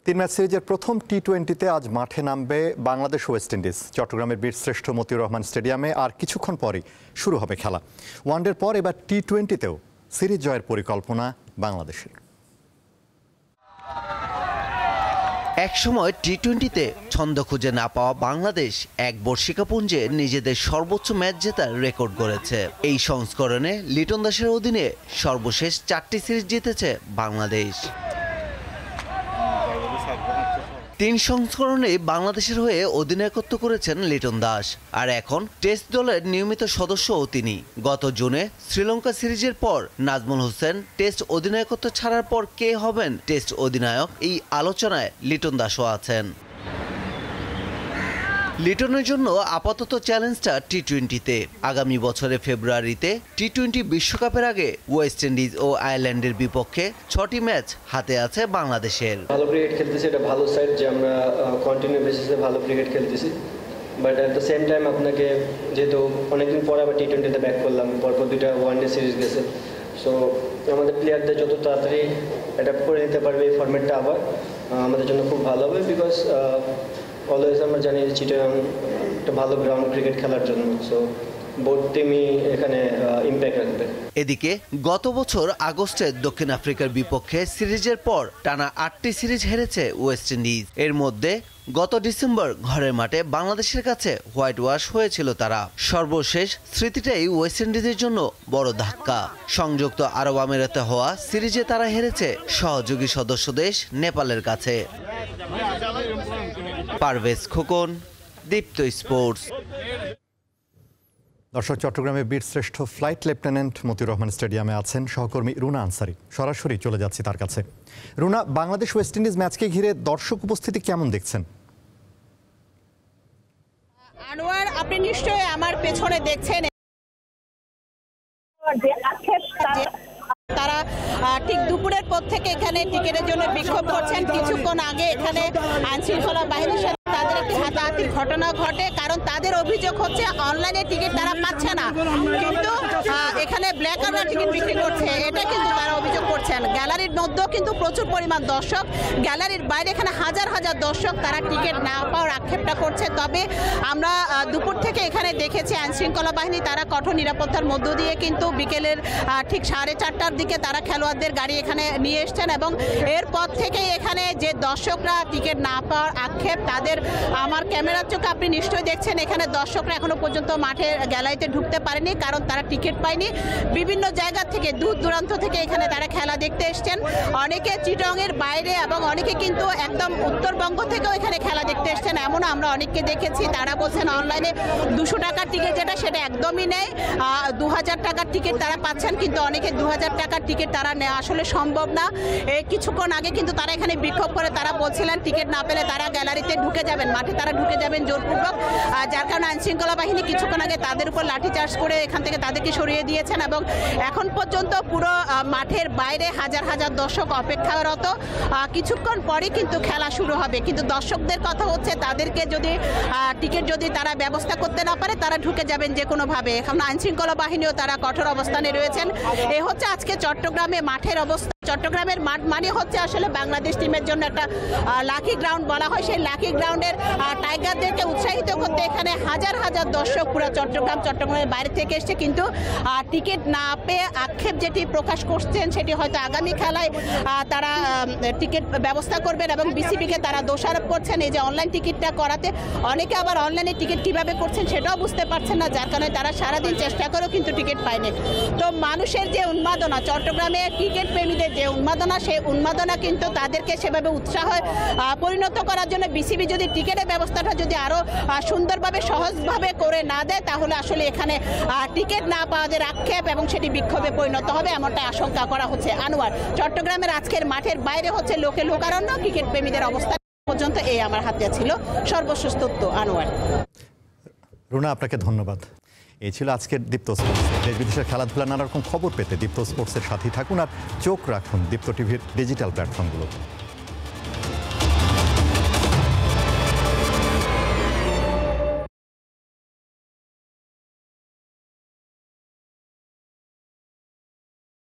তিন ম্যাচ সিরিজের প্রথম টি-20তে আজ মাঠে নামবে বাংলাদেশ ওয়েস্ট ইন্ডিজ। চট্টগ্রামের বীরশ্রেষ্ঠ মতিউর রহমান স্টেডিয়ামে আর কিছুক্ষণ পরই শুরু হবে খেলা। ওয়ানডের পর এবার টি-20তেও সিরিজ জয়ের পরিকল্পনা বাংলাদেশের। একসময় টি-20তে ছন্দ খুঁজে না পাওয়া বাংলাদেশ এক বর্ষিকাপুঞ্জে নিজেদের সর্বোচ্চ ম্যাচ জেতার রেকর্ড গড়েছে। এই সংস্করণে লিটন দাসের অধীনে সর্বশেষ 4টি সিরিজ জিতেছে বাংলাদেশ। 3 সংস্করণে বাংলাদেশের হয়ে অধিনায়কত্ব করেছেন লিটন দাস, আর এখন টেস্ট দলের নিয়মিত সদস্যও তিনি। গত জুনে শ্রীলঙ্কা সিরিজের পর নাজমুল হোসেন টেস্ট অধিনায়কত্ব ছাড়ার পর কে হবেন টেস্ট অধিনায়ক, এই আলোচনায় লিটন দাসও আছেন। লিটনের জন্য আপাতত চ্যালেঞ্জটা টি-20তে। আগামী বছরের ফেব্রুয়ারিতে টি-20 বিশ্বকাপের আগে ওয়েস্ট ইন্ডিজ ও আয়ারল্যান্ডের বিপক্ষে 6টি ম্যাচ হাতে আছে বাংলাদেশের। ভালো ক্রিকেট খেলতেছি, এটা ভালো সাইড যে আমরা কন্টিনিউ বেসিসে ভালো ক্রিকেট খেলতেছি, but at the same time আপনাকে যেহেতু অনেকদিন পর আবার টি-20তে ব্যাক করলাম, পরপর 2টা ওয়ানডে সিরিজ গেছে, সো আমাদের প্লেয়ারদের যত তাড়াতাড়ি অ্যাডাপ্ট করে নিতে পারবে এই ফরম্যাটটা আবার আমাদের জন্য খুব ভালো হবে। বিকজ অলওয়েজ আমরা জানি যে চিটাগাং একটা ভালো গ্রাউন্ড ক্রিকেট খেলার জন্য, সো বোথ টিমই এখানে ইম্প্যাক্ট রাখবে। এদিকে গত বছর আগস্টে দক্ষিণ আফ্রিকার বিপক্ষে সিরিজের পর টানা 8টি সিরিজ হেরেছে ওয়েস্ট ইন্ডিজ। এর মধ্যে গত ডিসেম্বর ঘরের মাঠে বাংলাদেশের কাছে হোয়াইট ওয়াশ হয়েছিল তারা। সর্বশেষ স্মৃতিটাই ওয়েস্ট ইন্ডিজের জন্য বড় ধাক্কা। সংযুক্ত আরব আমিরাতে হওয়া সিরিজে তারা হেরেছে সহযোগী সদস্য দেশ নেপালের কাছে। পারভেজ খোকন, দীপ্ত স্পোর্টস। দর্শক, চট্টগ্রামের বীরশ্রেষ্ঠ ফ্লাইট লেফটেন্যান্ট মতিউর রহমান স্টেডিয়ামে আছেন সহকর্মী রুনা আনসারি। সরাসরি চলে যাচ্ছি তার কাছে। রুনা, বাংলাদেশ ওয়েস্ট ইন্ডিজ ম্যাচকে ঘিরে দর্শক উপস্থিতি কেমন দেখছেন? আনোয়ার, আপনি নিশ্চয়ই আমার পেছনে দেখছেন তারা ঠিক দুপুরের পর থেকে এখানে টিকেটের জন্য বিক্ষোভ করছেন। কিছুক্ষণ আগে এখানে আইনশৃঙ্খলা বাহিনীর সাথে তাদের একটি হাতাহাতির ঘটনা ঘটে, কারণ তাদের অভিযোগ হচ্ছে অনলাইনে টিকিট তারা পাচ্ছে না, কিন্তু এখানে ব্ল্যাক কার্ডের টিকিট বিক্রি করছে, এটা কিন্তু তারা অভিযোগ করছেন। গ্যালারির মধ্যেও কিন্তু প্রচুর পরিমাণ দর্শক, গ্যালারির বাইরে এখানে হাজার হাজার দর্শক তারা টিকিট না পাওয়ার আক্ষেপটা করছে। তবে আমরা দুপুর থেকে এখানে দেখেছি আইনশৃঙ্খলা বাহিনী তারা কঠোর নিরাপত্তার মধ্য দিয়ে কিন্তু বিকেলের ঠিক 4:30টার দিকে তারা খেলোয়াড়দের গাড়ি এখানে নিয়ে এসছেন, এবং এরপর থেকে এখানে যে দর্শকরা টিকিট না পাওয়ার আক্ষেপ তাদের, আমার ক্যামেরার চোখে আপনি নিশ্চয়ই দেখছেন এখানে দর্শকরা এখনো পর্যন্ত মাঠের গ্যালারিতে ঢুকতে পারেনি, কারণ তারা টিকিট পায়নি। বিভিন্ন জায়গা থেকে দূর দূরান্ত থেকে এখানে তারা খেলা দেখতে এসছেন। অনেকে চিটাগংয়ের বাইরে এবং অনেকে কিন্তু একদম উত্তরবঙ্গ থেকেও এখানে খেলা দেখতে এসছেন। এমন আমরা অনেককে দেখেছি, তারা বলছেন অনলাইনে 200 টাকার টিকিট যেটা সেটা একদমই নেই, 2000 টাকার টিকিট তারা পাচ্ছেন, কিন্তু অনেকে 2000 টাকার টিকিট তারা নেওয়া আসলে সম্ভব না। এই কিছুক্ষণ আগে কিন্তু তারা এখানে বিক্ষোভ করে তারা বলছিলেন টিকিট না পেলে তারা গ্যালারিতে ঢুকে যাবেন, মাঠে তারা ঢুকে যাবেন জোরপূর্বক, যার কারণে আইনশৃঙ্খলা বাহিনী কিছুক্ষণ আগে তাদের উপর লাঠিচার্জ করে এখান থেকে তাদেরকে সরিয়ে দিয়েছেন, এবং এখন পর্যন্ত পুরো মাঠের বাইরে হাজার হাজার দর্শক অপেক্ষারত। কিছুক্ষণ পরে কিন্তু খেলা শুরু হবে, কিন্তু দর্শকদের কথা হচ্ছে তাদেরকে যদি টিকিট যদি তারা ব্যবস্থা করতে না পারে তারা ঢুকে যাবেন যে কোনোভাবে। এখন আইনশৃঙ্খলা বাহিনীও তারা কঠোর অবস্থানে রয়েছেন। এ হচ্ছে আজকে চট্টগ্রামে মাঠের অবস্থা। চট্টগ্রামের মাঠ মানে হচ্ছে আসলে বাংলাদেশ টিমের জন্য একটা লাকি গ্রাউন্ড বলা হয়। সেই লাকি গ্রাউন্ডের টাইগারদেরকে উৎসাহিত করতে এখানে হাজার হাজার দর্শক পুরো চট্টগ্রামের বাইরে থেকে এসছে, কিন্তু টিকিট না পেয়ে আক্ষেপ যেটি প্রকাশ করছেন সেটি হয়তো আগামী খেলায় তারা টিকিট ব্যবস্থা করবেন, এবং বিসিবিকে তারা দোষারোপ করছেন এই যে অনলাইন টিকিটটা করাতে। অনেকে আবার অনলাইনে টিকিট কিভাবে করছেন সেটাও বুঝতে পারছেন না, যার কারণে তারা সারাদিন চেষ্টা করেও কিন্তু টিকিট পায়নি। তো মানুষের যে উন্মাদনা, চট্টগ্রামে ক্রিকেট প্রেমীদের যে উন্মাদনা, সেই উন্মাদনা কিন্তু তাদেরকে সেভাবে উৎসাহ পরিণত করার জন্য বিসিবি যদি টিকিটের ব্যবস্থাটা যদি আরো সুন্দরভাবে সহজভাবে করে না দেয়, তাহলে আসলে এখানে টিকিট না পাওয়াদের আক্ষেপ এবং সেটি বিক্ষোভে পরিণত হবে, এমনটা আশঙ্কা করা হচ্ছে। আনোয়ার, চট্টগ্রামের আজকের মাঠের বাইরে হচ্ছে লোকে লোকারণ্য, ক্রিকেট প্রেমীদের অবস্থা পর্যন্ত এই আমার হাতে ছিল সর্বশেষ তথ্য। আনোয়ার। রুনা, আপনাকে ধন্যবাদ। এই ছিল আজকের দীপ্ত স্পোর্টস। দেশ বিদেশের খেলাধুলা নানা রকম খবর পেতে দীপ্ত স্পোর্টসের সাথেই থাকুন, আর চোখ রাখুন দীপ্ত টিভির ডিজিটাল প্ল্যাটফর্মগুলোতে।